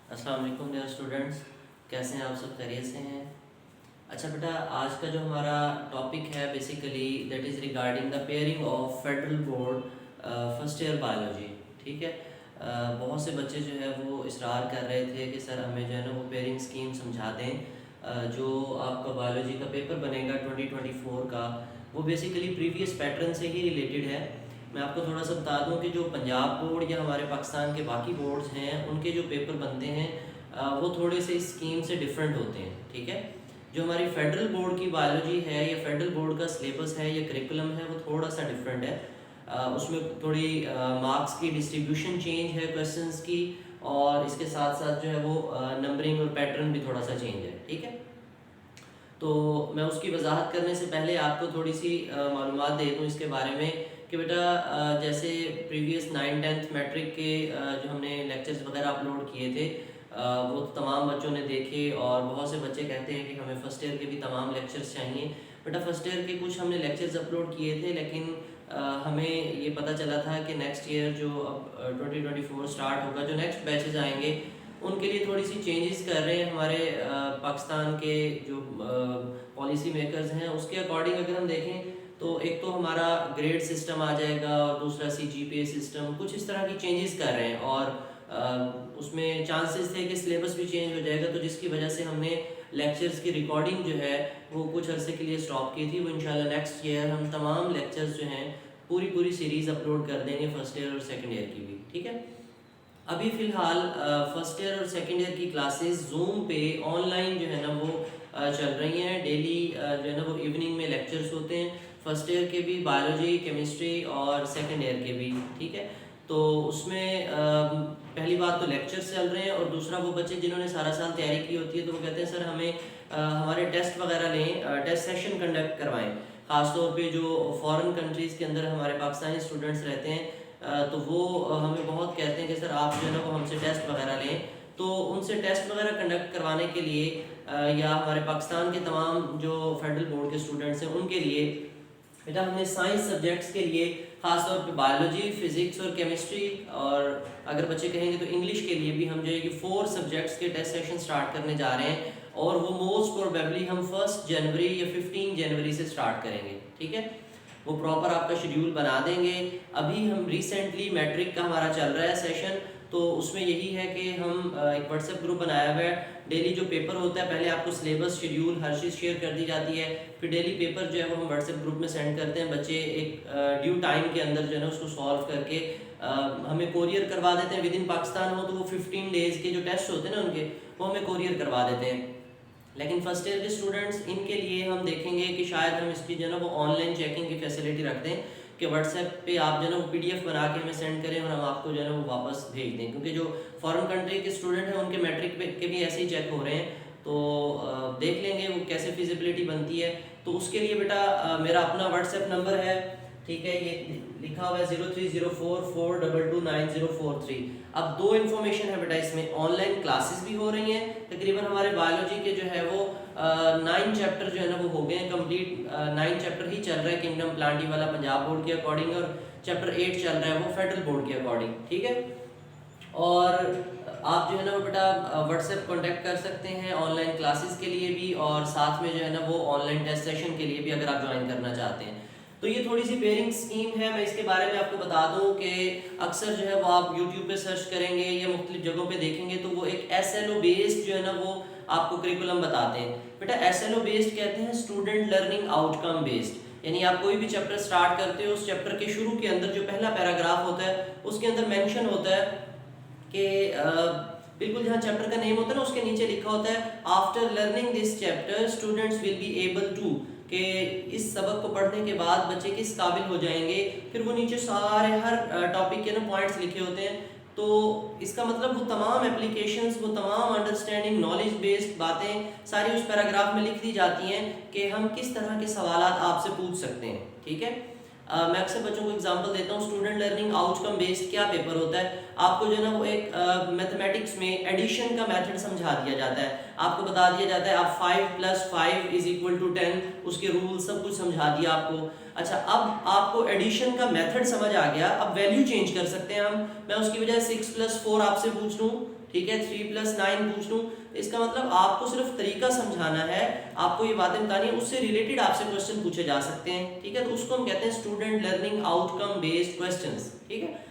अस्सलाम वालेकुम dear students, कैसे हैं आप सब? खैरियत से हैं? अच्छा बेटा, आज का जो हमारा टॉपिक है basically that is regarding the pairing of federal board first year biology. ठीक है। बहुत से बच्चे जो है वो इसरार कर रहे थे कि सर हमें जो है ना वो पेयरिंग स्कीम समझा दें। जो आपका बायोलॉजी का पेपर बनेगा 2024 का, वो बेसिकली प्रीवियस पैटर्न से ही रिलेटेड है। मैं आपको थोड़ा सा बता दूं कि जो पंजाब बोर्ड या हमारे पाकिस्तान के बाकी बोर्ड्स हैं उनके जो पेपर बनते हैं वो थोड़े से इस स्कीम से डिफरेंट होते हैं। ठीक है। जो हमारी फेडरल बोर्ड की बायोलॉजी है या फेडरल बोर्ड का सिलेबस है या करिकुलम है वो थोड़ा सा डिफरेंट है। उसमें थोड़ी मार्क्स की डिस्ट्रीब्यूशन चेंज है क्वेश्चंस की, और इसके साथ साथ जो है वो नंबरिंग और पैटर्न भी थोड़ा सा चेंज है। ठीक है। तो मैं उसकी वजाहत करने से पहले आपको थोड़ी सी मालूमात दे दूँ इसके बारे में कि बेटा जैसे प्रीवियस 9th 10th मैट्रिक के जो हमने लेक्चर्स वगैरह अपलोड किए थे वो तमाम बच्चों ने देखे, और बहुत से बच्चे कहते हैं कि हमें फ़र्स्ट ईयर के भी तमाम लेक्चर्स चाहिए। बेटा फ़र्स्ट ईयर के कुछ हमने लेक्चर्स अपलोड किए थे, लेकिन हमें ये पता चला था कि नेक्स्ट ईयर जो अब 2024 स्टार्ट होगा, जो नेक्स्ट बैचेज आएंगे उनके लिए थोड़ी सी चेंजेस कर रहे हैं हमारे पाकिस्तान के जो पॉलिसी मेकर्स हैं उसके अकॉर्डिंग। अगर हम देखें तो एक तो हमारा ग्रेड सिस्टम आ जाएगा और दूसरा CGPA सिस्टम, कुछ इस तरह की चेंजेस कर रहे हैं, और उसमें चांसेस थे कि सिलेबस भी चेंज हो जाएगा, तो जिसकी वजह से हमने लेक्चर्स की रिकॉर्डिंग जो है वो कुछ अरसे के लिए स्टॉप की थी। वो इंशाल्लाह नेक्स्ट ईयर हम तमाम लेक्चर्स जो हैं पूरी सीरीज़ अपलोड कर देंगे फर्स्ट ईयर और सेकेंड ईयर की भी। ठीक है। अभी फ़िलहाल फर्स्ट ईयर और सेकेंड ईयर की क्लासेस जूम पे ऑनलाइन जो है ना वो चल रही हैं। डेली जो है ना वो इवनिंग में लेक्चर्स होते हैं, फर्स्ट ईयर के भी, बायोलॉजी, केमिस्ट्री और सेकेंड ईयर के भी। ठीक है। तो उसमें पहली बात तो लेक्चर्स चल रहे हैं, और दूसरा वो बच्चे जिन्होंने सारा साल तैयारी की होती है तो वो कहते हैं सर हमें हमारे टेस्ट वगैरह लें, टेस्ट सेशन कंडक्ट करवाएं। ख़ासतौर पे जो फॉरेन कंट्रीज़ के अंदर हमारे पाकिस्तानी स्टूडेंट्स रहते हैं तो वो हमें बहुत कहते हैं कि सर आप जो है ना वो हमसे टेस्ट वगैरह लें। तो उनसे टेस्ट वगैरह कंडक्ट करवाने के लिए या हमारे पाकिस्तान के तमाम जो फेडरल बोर्ड के स्टूडेंट्स हैं उनके लिए बेटा हमने साइंस सब्जेक्ट्स के लिए खासतौर पे बायोलॉजी, फिजिक्स और केमिस्ट्री, और अगर बच्चे कहेंगे तो इंग्लिश के लिए भी हम जो है कि 4 सब्जेक्ट्स के टेस्ट सेशन स्टार्ट करने जा रहे हैं, और वो मोस्ट प्रोबेबली हम 1 जनवरी या 15 जनवरी से स्टार्ट करेंगे। ठीक है। वो प्रॉपर आपका शेड्यूल बना देंगे। अभी हम रिसेंटली मैट्रिक का हमारा चल रहा है सेशन, तो उसमें यही है कि हम एक व्हाट्सएप ग्रुप बनाया हुआ है। डेली जो पेपर होता है पहले आपको सिलेबस, शेड्यूल, हर चीज़ शेयर कर दी जाती है, फिर डेली पेपर जो है वो हम व्हाट्सएप ग्रुप में सेंड करते हैं। बच्चे एक ड्यू टाइम के अंदर जो है ना उसको सॉल्व करके हमें कोरियर करवा देते हैं। विद इन पाकिस्तान हो तो वो 15 डेज़ के जो टेस्ट होते हैं ना उनके, वो हमें कोरियर करवा देते हैं। लेकिन फर्स्ट ईयर के स्टूडेंट्स, इनके लिए हम देखेंगे कि शायद हम इसकी जो है ना वो ऑनलाइन चेकिंग की फैसिलिटी रखते हैं कि व्हाट्सएप पे आप जो है ना वो PDF बना के हमें सेंड करें और हम आपको जो है ना वो वापस भेज दें, क्योंकि जो फॉरेन कंट्री के स्टूडेंट हैं उनके मैट्रिक के भी ऐसे ही चेक हो रहे हैं। तो देख लेंगे वो कैसे फिजिबिलिटी बनती है। तो उसके लिए बेटा मेरा अपना व्हाट्सएप नंबर है, ठीक है, ये लिखा हुआ है 0304422904 3। अब 2 इन्फॉर्मेशन है बेटा इसमें, ऑनलाइन क्लासेस भी हो रही हैं। तकरीबन हमारे बायोलॉजी के जो है वो 9 चैप्टर जो है ना वो हो गए हैं कंप्लीट। 9 चैप्टर ही चल रहा है किंगडम प्लांटी वाला पंजाब बोर्ड के अकॉर्डिंग, और चैप्टर 8 चल रहा है वो फेडरल बोर्ड के अकॉर्डिंग। ठीक है। और आप जो है ना वो बेटा व्हाट्सएप कांटेक्ट कर सकते हैं ऑनलाइन क्लासेस के लिए भी, और साथ में जो है ना वो ऑनलाइन टेस्ट सेशन के लिए भी अगर आप ज्वाइन करना चाहते हैं। तो ये थोड़ी सी पेयरिंग स्कीम है। मैं इसके बारे में आपको बता दूं कि अक्सर जो है वो आप यूट्यूब पे सर्च करेंगे या मुख्तलिफ जगहों पे देखेंगे तो वो एक SLO बेस्ड जो है ना वो आपको करिकुलम बताते हैं। बेटा SLO बेस्ड कहते हैं स्टूडेंट लर्निंग आउटकम बेस्ड, यानी आप कोई भी चैप्टर स्टार्ट करते हो उस चैप्टर के शुरू के अंदर जो पहला पैराग्राफ होता है उसके अंदर मेंशन होता है कि बिल्कुल जहाँ चैप्टर का नेम होता है ना उसके नीचे लिखा होता है after learning this chapter students will be able to, कि इस सबक को पढ़ने के बाद बच्चे किस काबिल हो जाएंगे। फिर वो नीचे सारे हर टॉपिक के ना पॉइंट्स लिखे होते हैं। तो इसका मतलब वो तमाम एप्लीकेशंस, वो तमाम अंडरस्टैंडिंग नॉलेज बेस्ड बातें सारी उस पैराग्राफ में लिख दी जाती हैं कि हम किस तरह के सवालात आपसे पूछ सकते हैं। ठीक है। मैं अक्सर बच्चों को एग्जांपल देता हूँ, स्टूडेंट लर्निंग आउटकम बेस्ड क्या पेपर होता है। आपको जो है ना वो एक मैथमेटिक्स में एडिशन का मेथड समझा दिया जाता है, आपको बता दिया जाता है आप 5 + 5 = 10, उसके रूल सब कुछ समझा दिया आपको। अच्छा, अब आपको एडिशन का मेथड समझ आ गया, अब वैल्यू चेंज कर सकते हैं हम। मैं उसकी बजाय 6 + 4 आपसे पूछ लूँ, ठीक है, 3 + 9 पूछ लूँ, इसका मतलब आपको सिर्फ तरीका समझाना है, आपको ये बातें बतानी है, उससे रिलेटेड आपसे क्वेश्चन पूछे जा सकते हैं, ठीक है। तो उसको हम कहते हैं student learning outcome based questions, ठीक है।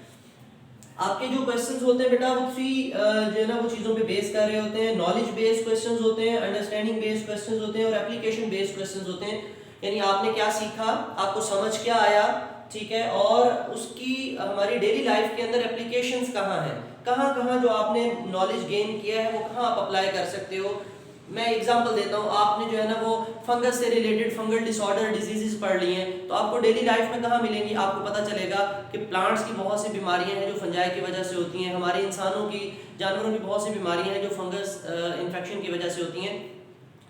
आपके जो क्वेश्चंस होते हैं बेटा वो थ्री जो है ना वो चीज़ों पे बेस कर रहे होते हैं। नॉलेज बेस्ड क्वेश्चंस होते हैं, अंडरस्टैंडिंग बेस्ड क्वेश्चंस होते हैं और एप्लीकेशन बेस्ड क्वेश्चंस होते हैं। यानी आपने क्या सीखा, आपको समझ क्या आया, ठीक है, और उसकी हमारी डेली लाइफ के अंदर एप्लीकेशंस कहाँ हैं, कहाँ कहाँ जो आपने नॉलेज गेन किया है वो कहाँ आप अप्लाई कर सकते हो। मैं एग्जांपल देता हूँ, आपने जो है ना वो फंगस से रिलेटेड फंगल डिसऑर्डर डिजीजेस पढ़ ली हैं, तो आपको डेली लाइफ में कहाँ मिलेंगी, आपको पता चलेगा कि प्लांट्स की बहुत सी बीमारियां हैं जो फंजाई की वजह से होती हैं, हमारे इंसानों की, जानवरों की बहुत सी बीमारियां हैं जो फंगस इन्फेक्शन की वजह से होती हैं,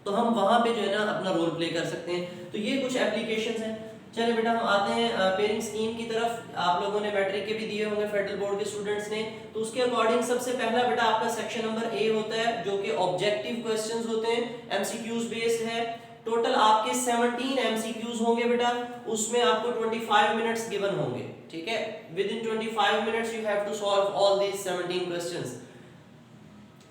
तो हम वहाँ पे जो है ना अपना रोल प्ले कर सकते हैं। तो ये कुछ एप्लीकेशंस हैं। चलिए बेटा हम आते हैं पेयरिंग स्कीम की तरफ। आप लोगों ने मैट्रिक के भी दिए होंगे फेडरल बोर्ड के स्टूडेंट्स ने, तो उसके अकॉर्डिंग सबसे पहला बेटा आपका सेक्शन नंबर ए होता है जो कि ऑब्जेक्टिव क्वेश्चंस होते हैं, एमसीक्यूज बेस्ड है। टोटल आपके 17 एमसीक्यूज होंगे बेटा, उसमें आपको 25 मिनट्स गिवन होंगे, ठीक है। Within 25 minutes you have to solve all these 17 questions.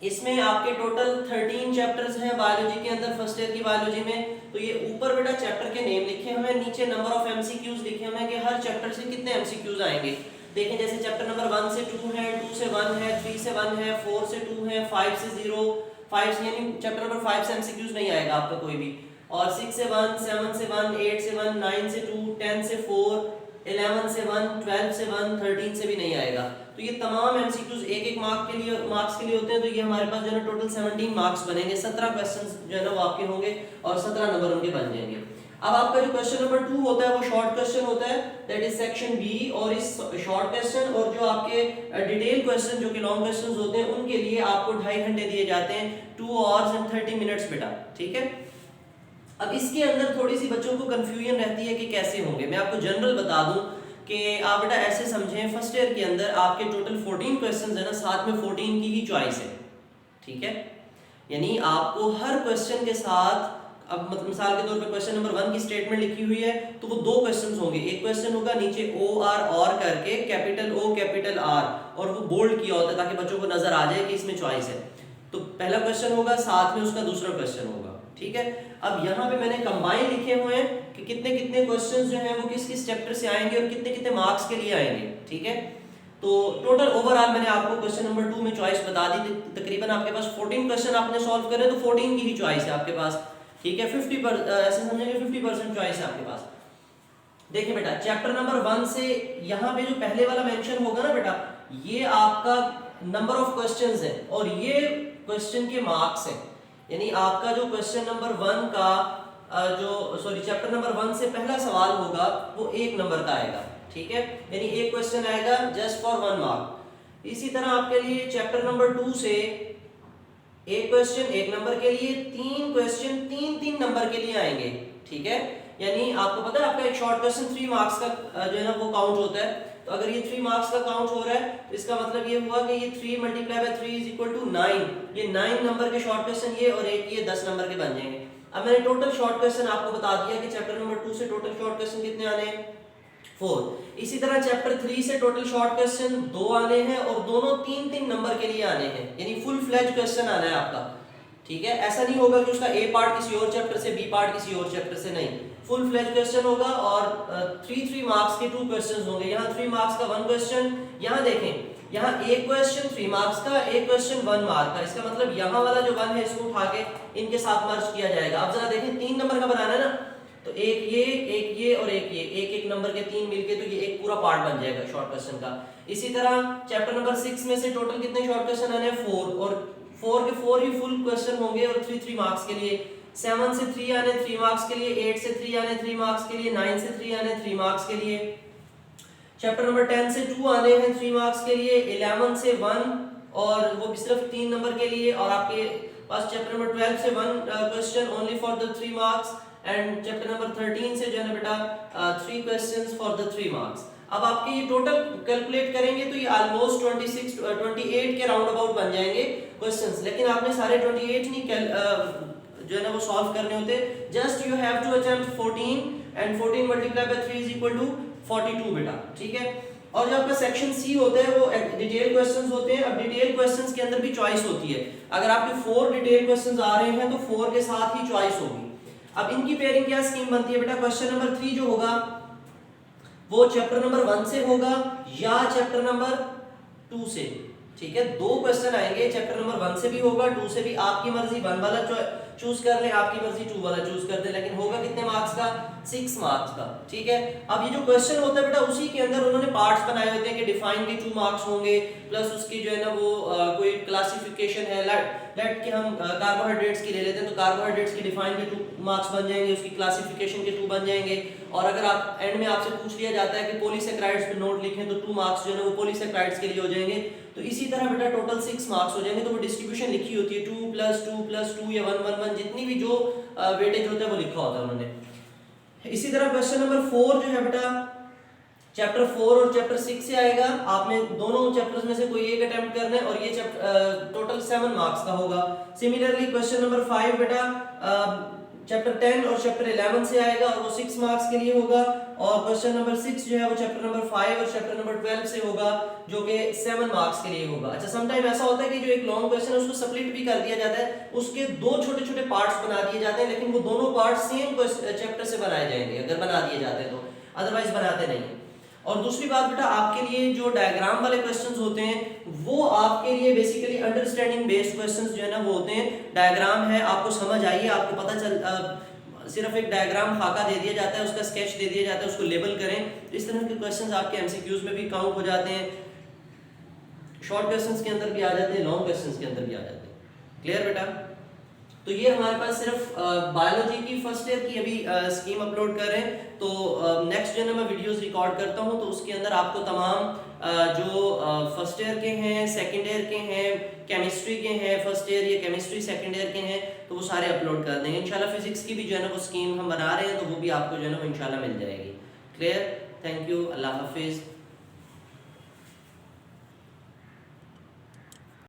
इसमें आपके टोटल 13 चैप्टर्स हैं बायोलॉजी के अंदर, फर्स्ट ईयर की बायोलॉजी में। तो ये ऊपर बेटा चैप्टर के नेम लिखे हुए हैं, नीचे नंबर ऑफ एमसीक्यूज लिखे हुए हैं कि हर चैप्टर से कितने एमसीक्यूज आएंगे। देखें जैसे चैप्टर नंबर 1 से 2 है, 2 से 1 है, 3 से 1 है, 4 से 2 है, 5 से 0, 5 से यानी चैप्टर नंबर 5 से एमसीक्यूज नहीं आएगा आपका कोई भी, और 6 से 1, 7 से 1, 8 से 1, 9 से 2, 10 से 4, 11 से 1, 12 से 1, 13 से भी नहीं आएगा। तो ये तमाम एमसीक्यूज एक एक मार्क्स के लिए होते हैं। तो ये हमारे पास जो है टोटल 17 मार्क्स बनेंगे, 17 क्वेश्चंस जो है ना वो आपके होंगे और 17 नंबर उनके बन जाएंगे। अब आपका जो क्वेश्चन नंबर 2 होता है वो शॉर्ट क्वेश्चन होता है, दैट इज सेक्शन बी। और इस शॉर्ट क्वेश्चन और जो आपके डिटेल क्वेश्चन जो कि लॉन्ग क्वेश्चंस होते हैं उनके लिए आपको 2.5 घंटे दिए जाते हैं, 2 hours and 30 minutes बेटा, ठीक है। अब इसके अंदर थोड़ी सी बच्चों को कंफ्यूजन रहती है कि कैसे होंगे। मैं आपको जनरल बता दूं कि आप बेटा ऐसे समझें, फर्स्ट ईयर के अंदर आपके टोटल 14 क्वेश्चंस है ना, साथ में 14 की ही चॉइस है, ठीक है। यानी आपको हर क्वेश्चन के साथ, अब मतलब मिसाल के तौर पे क्वेश्चन नंबर 1 की स्टेटमेंट लिखी हुई है तो वो 2 क्वेश्चंस होंगे। एक क्वेश्चन होगा नीचे ओ आर और करके कैपिटल ओ कैपिटल आर, और वो बोल्ड किया होता है ताकि बच्चों को नजर आ जाए कि इसमें चॉइस है। तो पहला क्वेश्चन होगा, साथ में उसका दूसरा क्वेश्चन होगा, ठीक है। अब यहाँ पे मैंने कंबाइन लिखे हुए हैं कि कितने कितने क्वेश्चंस जो हैं वो किस किस चैप्टर से आएंगे और कितने कितने मार्क्स के लिए आएंगे, ठीक है। तो टोटल ओवरऑल मैंने आपको क्वेश्चन नंबर 2 में चॉइस बता दी। तकरीबन आपके पास 14 क्वेश्चन आपने सॉल्व करे तो 14 की ही चॉइस है आपके पास, ठीक है। 50% ऐसे समझेंगे 50% चॉइस है आपके पास। देखिए बेटा चैप्टर नंबर 1 से यहाँ पे जो पहले वाला मेंशन होगा ना बेटा, ये आपका नंबर ऑफ क्वेश्चंस है और ये क्वेश्चन के मार्क्स हैं। यानी आपका जो क्वेश्चन नंबर 1 का चैप्टर नंबर 1 से पहला सवाल होगा वो 1 नंबर का आएगा, ठीक है। यानी एक क्वेश्चन आएगा जस्ट फॉर 1 मार्क। इसी तरह आपके लिए चैप्टर नंबर 2 से एक क्वेश्चन 1 नंबर के लिए, 3 क्वेश्चन 3 नंबर के लिए आएंगे, ठीक है। यानी आपको पता है आपका एक शॉर्ट क्वेश्चन 3 मार्क्स का जो है ना वो काउंट होता है। तो अगर ये 3 मार्क्स का काउंट हो रहा है तो इसका मतलब ये हुआ कि ये 3 × 3 = 9। ये 9 नंबर के शॉर्ट क्वेश्चन ये और एक ये 10 नंबर के बन जाएंगे। अब मैंने टोटल शॉर्ट क्वेश्चन आपको बता दिया कि चैप्टर नंबर 2 से टोटल शॉर्ट क्वेश्चन कितने आने हैं, 4। इसी तरह चैप्टर 3 से टोटल शॉर्ट क्वेश्चन 2 आने हैं और दोनों 3 नंबर के लिए आने हैं, यानी फुल फ्लेज क्वेश्चन आना है आपका, ठीक है। ऐसा नहीं होगा कि उसका ए पार्ट किसी और चैप्टर से, बी पार्ट किसी और चैप्टर से, नहीं, फुल फ्लेज क्वेश्चन होगा। और 3 मार्क्स के 2 क्वेश्चंस होंगे। यहाँ 3 मार्क्स का 1 क्वेश्चन, यहाँ देखें यहाँ एक क्वेश्चन 3 मार्क्स का, एक क्वेश्चन 1 मार्क का। इसका मतलब यहाँ वाला जो 1 है इसको उठा के इनके साथ मर्ज किया जाएगा। अब जरा देखें 3 नंबर का बनाना है ना, तो एक ये और एक ये, एक नंबर के 3 मिलके तो ये एक पूरा पार्ट बन जाएगा शॉर्ट क्वेश्चन का। इसी तरह चैप्टर नंबर 6 में से टोटल कितने शॉर्ट क्वेश्चन आने हैं, 4, और 4 के 4 ही फुल क्वेश्चन होंगे और 3 मार्क्स के लिए। 7 से 3 आने 3 मार्क्स के लिए, 8 से 3 आने 3 मार्क्स के लिए, 9 से 3 आने 3 मार्क्स के लिए। चैप्टर नंबर 10 से 2 आने हैं 3 मार्क्स के लिए, 11 से 1 और वो भी सिर्फ 3 नंबर के लिए, और आपके पास चैप्टर नंबर 12 से 1 question only for the 3 marks, and chapter number 13 से जो है ना बेटा 3 क्वेश्चंस फॉर द 3 मार्क्स। अब आपके ये टोटल कैलकुलेट करेंगे तो ये ऑलमोस्ट 28 के राउंड अबाउट बन जाएंगे क्वेश्चंस, लेकिन आपने सारे 28 नहीं जो है ना वो सॉल्व करने होते, just you have to attempt 14 and 14 multiply by 3 is equal to 42 बेटा, ठीक है। और जो आपका सेक्शन सी होता है वो डिटेल क्वेश्चंस होते हैं। अब डिटेल क्वेश्चंस के अंदर भी चॉइस होती है, अगर आपके 4 डिटेल क्वेश्चंस आ रहे हैं तो 4 के साथ ही चॉइस होगी। अब इनकी पेयरिंग क्या स्कीम बनती है बेटा, क्वेश्चन नंबर 3 जो होगा वो चैप्टर नंबर 1 से होगा या चैप्टर नंबर 2 से, ठीक है। दो क्वेश्चन आएंगे, चैप्टर नंबर 1 से भी होगा, 2 से भी, आपकी मर्जी 1 वाला चूज कर ले, आपकी मर्जी 2 वाला चूज कर दे, लेकिन होगा कितने मार्क्स का, 6 मार्क्स का, ठीक है। अब ये जो क्वेश्चन होता है बेटा उसी के अंदर उन्होंने पार्ट्स बनाए होते हैं कि डिफाइन के 2 मार्क्स होंगे, प्लस उसकी जो है ना वो कोई क्लासिफिकेशन है, लेट के हम कार्बोहाइड्रेट्स की ले लेते हैं तो कार्बोहाइड्रेट्स की डिफाइन के 2 मार्क्स बन जाएंगे, उसकी क्लासिफिकेशन के 2 बन जाएंगे। और अगर आप एंड में आपसे पूछ लिया जाता है कि पॉलीसैकेराइड्स पे नोट लिखें तो 2 मार्क्स जो है ना वो पॉलीसैकेराइड्स के लिए हो जाएंगे। तो इसी तरह बेटा टोटल 6 मार्क्स हो जाएंगे। तो वो डिस्ट्रीब्यूशन लिखी होती है 2 + 2 + 2 या 1 1 1 जितनी भी जो वेटेज होता है वो लिखा होता है उन्होंने। इसी तरह क्वेश्चन नंबर 4 जो है बेटा चैप्टर 4 और चैप्टर 6 से आएगा, आपने दोनों चैप्टर्स में से कोई एक अटेम्प्ट करना है और ये टोटल 7 मार्क्स का होगा। सिमिलरली क्वेश्चन नंबर 5 बेटा चैप्टर 10 और चैप्टर 11 से आएगा और वो 6 मार्क्स के लिए होगा। और क्वेश्चन नंबर 6 जो है वो चैप्टर नंबर 5 और चैप्टर नंबर 12 से होगा जो कि 7 मार्क्स के लिए होगा। अच्छा, समटाइम ऐसा होता है कि जो एक लॉन्ग क्वेश्चन है उसको स्प्लिट भी कर दिया जाता है, उसके 2 छोटे-छोटे पार्ट्स बना दिए जाते हैं, लेकिन वो दोनों पार्ट्स सेम चैप्टर से बनाए जाएंगे अगर बना दिए जाते हैं तो, अदरवाइज बनाते नहीं। और दूसरी बात बेटा आपके लिए जो डायग्राम वाले क्वेश्चंस होते हैं वो आपके लिए बेसिकली अंडरस्टैंडिंग बेस्ड क्वेश्चंस जो है ना वो होते हैं। डायग्राम है, आपको समझ आई है, आपको पता चल सिर्फ एक डायग्राम खाका दे दिया जाता है, उसका स्केच दे दिया जाता है, उसको लेबल करें। इस तरह के क्वेश्चंस आपके एमसीक्यूज में भी काउंट हो जाते हैं, शॉर्ट क्वेश्चंस के अंदर भी आ जाते हैं, लॉन्ग क्वेश्चंस के अंदर भी आ जाते हैं। क्लियर बेटा? तो ये हमारे पास सिर्फ बायोलॉजी की फर्स्ट ईयर की अभी स्कीम अपलोड कर रहे हैं। तो नेक्स्ट जो है मैं वीडियोस रिकॉर्ड करता हूँ तो उसके अंदर आपको तमाम जो फर्स्ट ईयर के हैं, सेकंड ईयर के हैं, केमिस्ट्री के हैं, फर्स्ट ईयर या केमिस्ट्री सेकंड ईयर के हैं, तो वो सारे अपलोड कर देंगे इंशाल्लाह। फिजिक्स की भी जो है ना वो स्कीम हम बना रहे हैं तो वो भी आपको जो है ना वो इंशाल्लाह मिल जाएगी। क्लियर? थैंक यू, अल्लाह हाफिज़।